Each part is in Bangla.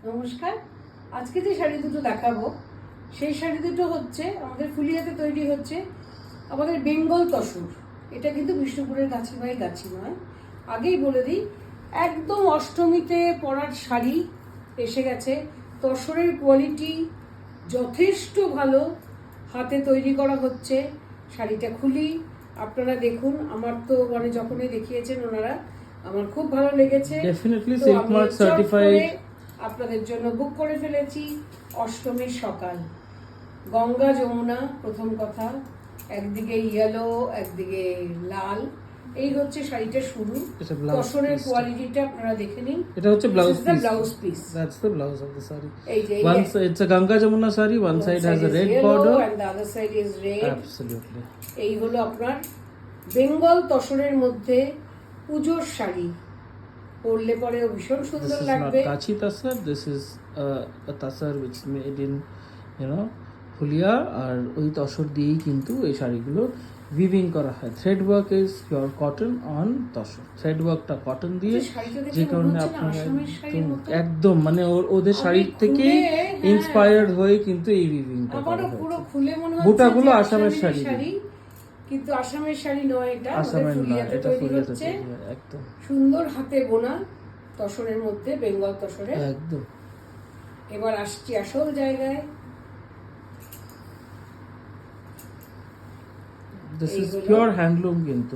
নমস্কার। আজকে যে শাড়ি দুটো দেখাবো সেই শাড়ি দুটো হচ্ছে আমাদের ফুলিয়াতে তৈরি হচ্ছে আমাদের বেঙ্গল তসর। এটা কিন্তু বিষ্ণুপুরের গাছিবাই গাছি নয়, আগেই বলে দিই। একদম অষ্টমীতে পরার শাড়ি এসে গেছে। তসরের কোয়ালিটি যথেষ্ট ভালো, হাতে তৈরি করা হচ্ছে। শাড়িটা খুলি, আপনারা দেখুন। আমার তো মানে যখনই দেখিয়েছেন ওনারা, আমার খুব ভালো লেগেছে। ডেফিনেটলি তো সিল্ক আমি মার্ক চট সার্টিফাইড করে আপনাদের জন্য বুক করে ফেলেছি। অষ্টমীর সকাল, গঙ্গা যমুনা, প্রথম কথা, একদিকে ইয়েলো একদিকে লাল। এই হচ্ছে শাড়িটা শুরু। তসরের কোয়ালিটিটা আপনারা দেখে নিন। এটা হচ্ছে blouse piece. Blouse piece, That's the blouse of the saree. এই যে It's a Ganga Jamuna saree. One side has a red yellow border. and the other side is red. Absolutely. এই হলো আপনার বেঙ্গল তসরের মধ্যে পুজোর শাড়ি। পরলে পরেও ভীষণ This সুন্দর is not লাগবে। Kachi tasar. This is a tasar which is made in, Hulia আর ওই তসর দিয়েই কিন্তু এই শাড়িগুলো উইভিং করা হয়। Thread work is pure cotton on tussar. Thread ওয়ার্কটা কটন দিয়ে, যে কারণে আপনারা একদম মানে ওদের শাড়ির থেকে ইন্সপায়ার্ড হয়ে কিন্তু এই উইভিংটা করা আমারও পুরো হয়েছে। খুলে মনে হচ্ছে বুটাগুলো যে আসামের শাড়ি, কিন্তু আসামের শাড়ি নয়, এটা আমাদের আসামের নয়, ফুলিয়াতে এটা তৈরি ফুলিয়াতে হচ্ছে। তৈরি হয় একদম সুন্দর হাতে বোনা তসরের মধ্যে, বেঙ্গল তসরে। একদম। এবার আসছি আসল জায়গায়। This is pure handloom কিন্তু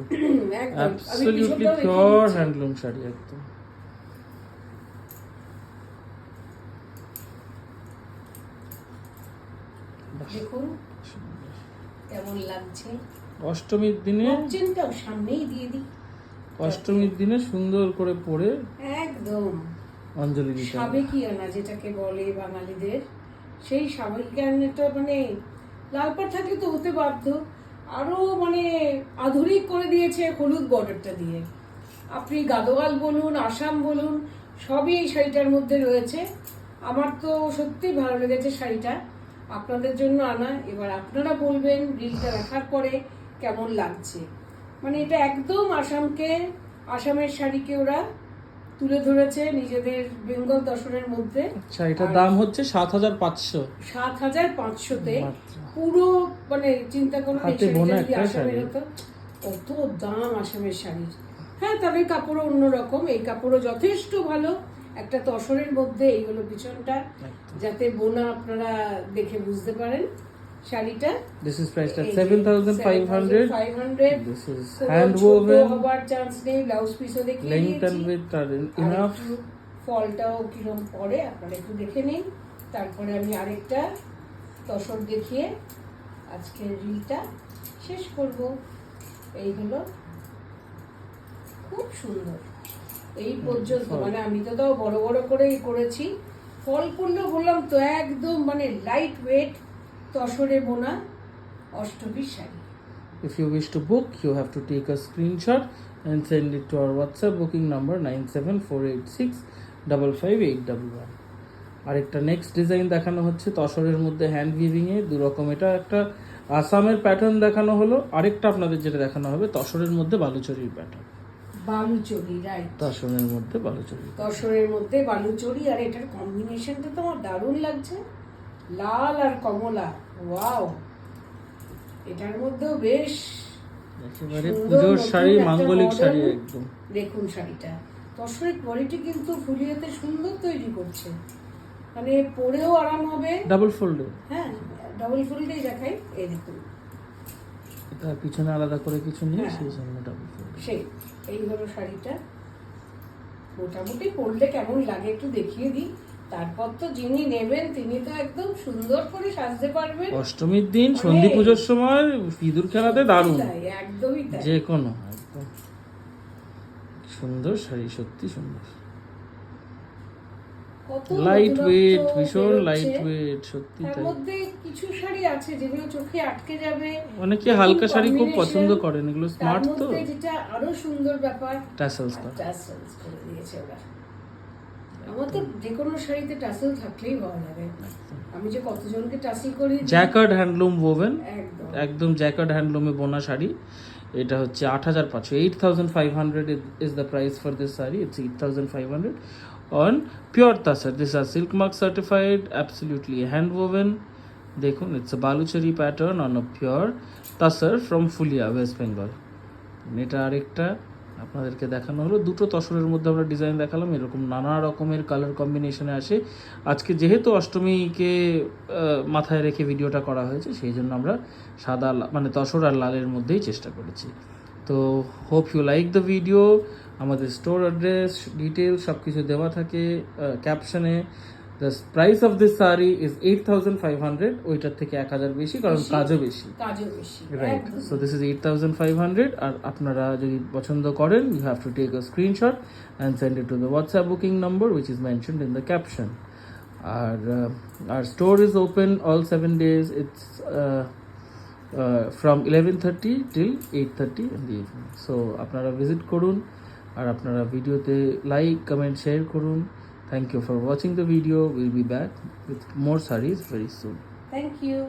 absolutely pure handloom শাড়ি একদম। দেখুন কেমন লাগছে। অষ্টমীর দিনে, চেনটাও সামনেই দিয়ে দিই। অষ্টমীর দিনে সুন্দর করে পরে একদম অঞ্জলি দিতে হবে। সাবেকিয়ানা যেটাকে বলে বাঙালিদের, সেই সাবেকিয়ানাটা মানে লালপাড় থাকলে তো হতে বাধ্য। আরো মানে আধুনিক করে দিয়েছে হলুদ বর্ডারটা দিয়ে। আপনি গাদোয়াল বলুন, আসাম বলুন, সবই এই শাড়িটার মধ্যে রয়েছে। আমার তো সত্যি ভালো লেগেছে শাড়িটা, আপনাদের জন্য আনা। এবার আপনারা বলবেন রিলটা দেখার পরে কেমন লাগছে। মানে এটা একদম আসামের শাড়িকে ওরা তুলে ধরেছে নিজেদের বেঙ্গল তসরের মধ্যে। আচ্ছা, এটার দাম হচ্ছে 7,500। 7,500-তে পুরো মানে চিন্তা করুন, হাতে বোনা একটা শাড়ি, কত দাম আসামের শাড়ির। হ্যাঁ, তবে কাপড়ও অন্যরকম। এই কাপড়ও যথেষ্ট ভালো। একটা তসরের মধ্যে এই হলো পিছনটা, যাতে বোনা আপনারা দেখে বুঝতে পারেন শাড়িটা। This is priced at 7,500. 7,500 This is hand woven. হবার চান্স নেই। ব্লাউজ পিসও দেখিয়ে Length and দিয়েছি। width are enough. ফলটাও কিরকম পড়ে আপনারা একটু দেখে নিন। তারপরে আমি আরেকটা তসর দেখিয়ে আজকের রিলটা শেষ করব। এই হলো, খুব সুন্দর। এই পর্যন্ত মানে আমি তো তাও বড় বড় করেই করেছি। ফল পড়লেও বললাম তো একদম মানে লাইট ওয়েট তসরে বোনা অষ্টমীর sari. If you wish to book, you have to take a screenshot and send it to our WhatsApp booking number 9748655811. আরেকটা নেক্সট ডিজাইন দেখানো হচ্ছে তসরের মধ্যে হ্যান্ড উইভিং এ। দুরকম, এটা একটা আসামের প্যাটার্ন দেখানো হলো, আরেকটা আপনাদের যেটা দেখানো হবে তসরের মধ্যে বালুচরীর প্যাটার্ন। বালুচরী, রাইট, তসরের মধ্যে বালুচরী, তসরের মধ্যে বালুচরী। আর এটার কম্বিনেশনটা তো আমার দারুণ লাগছে, লাল আর কমলা। ওয়াও, এটার মধ্যেও বেশ একেবারে পুজোর শাড়ি, মাঙ্গলিক শাড়ি একদম। দেখুন শাড়িটা, তসরের কোয়ালিটি কিন্তু ফুলিয়াতে সুন্দর তৈরি করছে। মানে পরেও আরাম হবে। ডাবল ফোল্ডে, হ্যাঁ, ডাবল ফোল্ডেই দেখাই। এই দেখুন, এটা পিছনে আলাদা করে কিছু নেই, হ্যাঁ, সেই জন্য ডাবল ফোল্ড। এই হলো শাড়িটা। মোটামুটি পরলে কেমন লাগে একটু দেখিয়ে দিই। তারপর তো যিনি নেবেন তিনি তো একদম সুন্দর করে সাজতে পারবেন। অষ্টমীর দিন সন্ধি পুজোর সময় সিঁদুর খেলাতে দারুণ, একদমই তাই। যে কোনো একদম সুন্দর শাড়ি, সত্যি সুন্দর। লাইট ওয়েট, ভীষণ লাইট ওয়েট, সত্যি তার তাই। মধ্যে কিছু শাড়ি আছে যেগুলো চোখে আটকে যাবে। অনেকে হালকা শাড়ি খুব পছন্দ করেন, এগুলো স্মার্ট তো। যেটা আরো সুন্দর ব্যাপার, টাসেলস করে দিয়েছে ওরা। আমার তো যে কোনো শাড়িতে টাসেল থাকলেই ভালো লাগে। আমি যে কতজনকে টাসেল করি। জ্যাকার্ড হ্যান্ডলুম ওভেন, একদম একদম জ্যাকার্ড হ্যান্ডলুমে বোনা শাড়ি। এটা হচ্ছে 8,500, 8,500 is the price for this sari. It's 8,500। on pure tasar. These are silk mark certified, absolutely hand woven. দেখুন, it's a baluchari pattern on a pure tasar from Fulia, West Bengal. এটা আরেকটা আপনাদেরকে দেখানো হলো, দুটো তসরের মধ্যে আমরা ডিজাইন দেখালাম, এরকম নানা রকমের কালার কম্বিনেশনে আসে। আজকে যেহেতু অষ্টমীকে মাথায় রেখে ভিডিওটা করা হয়েছে, সেই জন্য আমরা সাদা মানে তসর আর লালের মধ্যেই চেষ্টা করেছি। তো hope you like the video. আমাদের স্টোর অ্যাড্রেস ডিটেলস সব কিছু দেওয়া থাকে ক্যাপশনে। The price of this sari is 8,500, ওইটার থেকে 1,000 বেশি, কারণ কাজও বেশি। Right, so this is 8,500। আর আপনারা যদি পছন্দ করেন, you have to take a screenshot and send it to the WhatsApp booking number which is mentioned in the caption. আর our store is open all 7 days. It's from 11:30 till 8:30 in the evening. So আপনারা ভিজিট করুন আর আপনারা ভিডিওতে লাইক কমেন্ট শেয়ার করুন। Thank you for watching the video. We'll be back with more sarees very soon. Thank you.